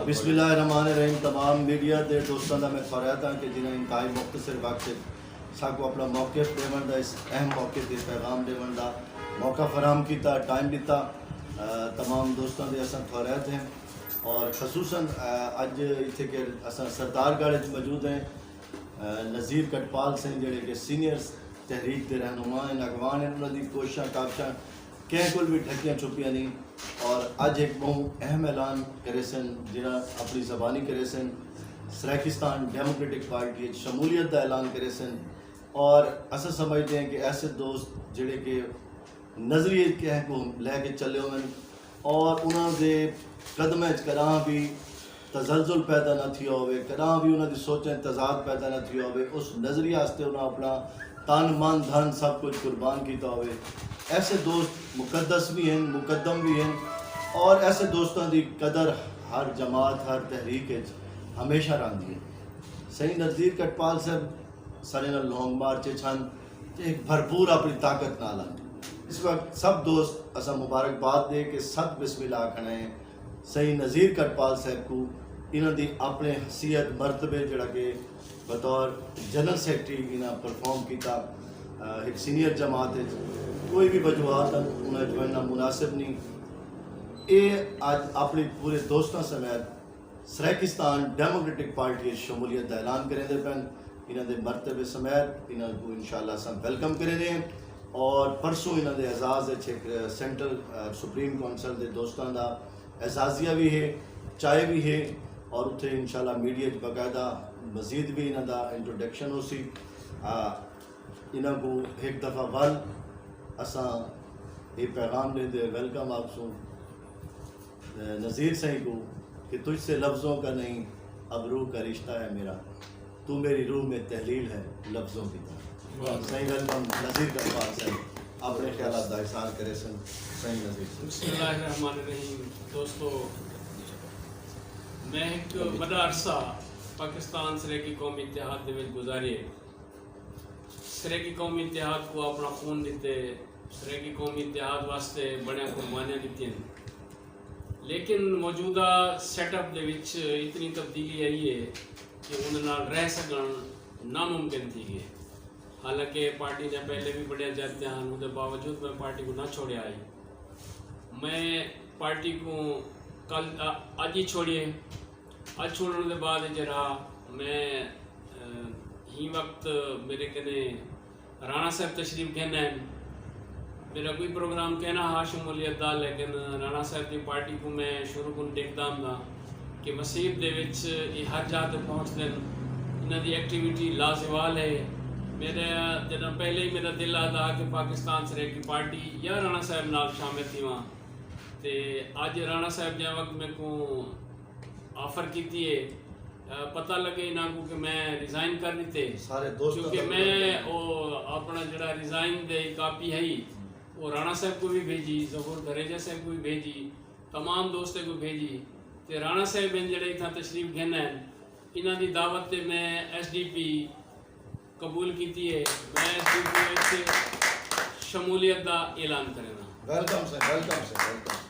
बिस्मिल्लाहिर्रहमानिर्रहीम। तमाम मीडिया के दोस्तों का मैं खौरात हाँ कि जिन्हें इंतहाई मुख्तसर वक्त साकू अपना मौक़िफ़ देवन का इस अहम मौके पर पैगाम देवन का मौका फराम किया, टाइम दिता। तमाम दोस्तों के असा खौरात हैं और खसूसन अज इतने के असा सरदारगढ़ मौजूद हैं। नज़ीर कटपाल सिंह जोड़े कि सीनियर तहरीक के रहनुमा हैं, अगवान हैं। उन्होंने कोशिशें काबशां कहीं को भी ढकियाँ छुपियाँ नहीं और अज एक बहुत अहम ऐलान करे सन जिहड़ा अपनी ज़बानी करे सन। सराकिस्तान डेमोक्रेटिक पार्टी शमूलियत का ऐलान करे सन और अस समझते हैं कि ऐसे दोस्त जिहड़े कि नज़रिए कह को लैके चले हुए और उन्होंने कदम करा भी तजलजुल पैदा न थी होवे, करा भी उन्होंने सोचें तजाद पैदा न थी होवे, उस नज़रिए वास्ते उन्होंने अपना तन मन धन सब कुछ कुर्बान किया होवे। ऐसे दोस्त मुकद्दस भी हैं, मुकद्दम भी हैं और ऐसे दोस्तों की कदर हर जमात हर तहरीक हमेशा रही है। सही नज़ीर कटपाल साहब सारे लॉन्ग मार्च छन एक भरपूर अपनी ताकत नाल आन। इस वक्त सब दोस्त असा मुबारकबाद दे के सद बिस्मिल्लाह आखना है सही नज़ीर कटपाल साहब को इन्होंने अपने हसीयत मरतबे जड़ा कि बतौर जनरल सैकटरी इन्हें परफॉर्म किया। एक सीनियर जमात कोई भी वजूहत उन्हें जो मुनासिब नहीं। ये अज अपने पूरे दोस्तों समेत सराकिस्तान डेमोक्रेटिक पार्टी शमूलियत का ऐलान करेंगे पैन। इन्होंने मरतबे समेत इन्हों को इंशाअल्लाह सब वेलकम करेंगे और परसों इन्होंने एजाज़ एक सेंट्रल सुप्रीम कौंसल के दोस्तों का एजाजिया भी है, चाय भी है और उत्थे इंशाअल्लाह मीडिया बाकायदा मजीद भी इन्हों का इंट्रोडक्शन हो सी। इन्हों को एक दफ़ा वल असा ये पैगाम देते वेलकम आपसों नज़ीर सही को कि तुझसे लफ्ज़ों का नहीं अब रूह का रिश्ता है मेरा, तू मेरी रूह में तहलील है लफ्ज़ों की तरह। सही वेलकम नज़ीर कटपाल साहब अपने ख्यालात का इज़हार करे सन। सही नज़ीर बिस्मिल्लाहिर्रहमानिर्रहीम। दोस्तों, मैं एक बड़ा अरसा पाकिस्तान सराकी कौमी इत्तेहाद दे गुजारे। सराकी कौमी इत्तेहाद को अपना खून दिते, सराकी कौमी इत्तेहाद वास्ते बड़िया कुर्बानियां दी, लेकिन मौजूदा सैटअप दे विच इतनी तब्दीली आई है कि उन्हें रह सकन नामुमकिन थी गए। हालांकि पार्टी ने पहले भी बड़े जाते हैं, उसके बावजूद मैं पार्टी को ना छोड़े आई। मैं पार्टी को कल अज ही छोड़िए। अज छोड़ने के बाद जरा मैं ही वक्त मेरे कने राणा साहब तशरीफ कहना है। मेरा कोई प्रोग्राम कहना हा शमूलियत का, लेकिन राणा साहब की पार्टी को मैं शुरू को देखता था कि मसीब दे विच ये हर जगह तक पहुँच दें। इन्हों की एक्टिविटी लाजवाल है। मेरे जना पहले ही मेरा दिल आता कि पाकिस्तान सराकी पार्टी या राणा साहब नाल शामिल थी वहाँ। तो अज राणा साहब जै वक्त मेरे को ऑफर की है, पता लगे इन्हों को कि मैं रिज़ाइन कर दीते सारे दोस्त, क्योंकि मैं वो अपना जरा रिज़ाइन दे कापी है वो राणा साहब को भी भेजी, ज़हूर घरेजा साहब को भी भेजी, तमाम दोस्तों को भेजी। तो राणा साहब जड़े इतना तशरीफ घेना है, इन्हों की दावत से मैं SDP कबूल की है। मैं SDP शमूलियत का ऐलान करेगा। Welcome sir, welcome sir, welcome.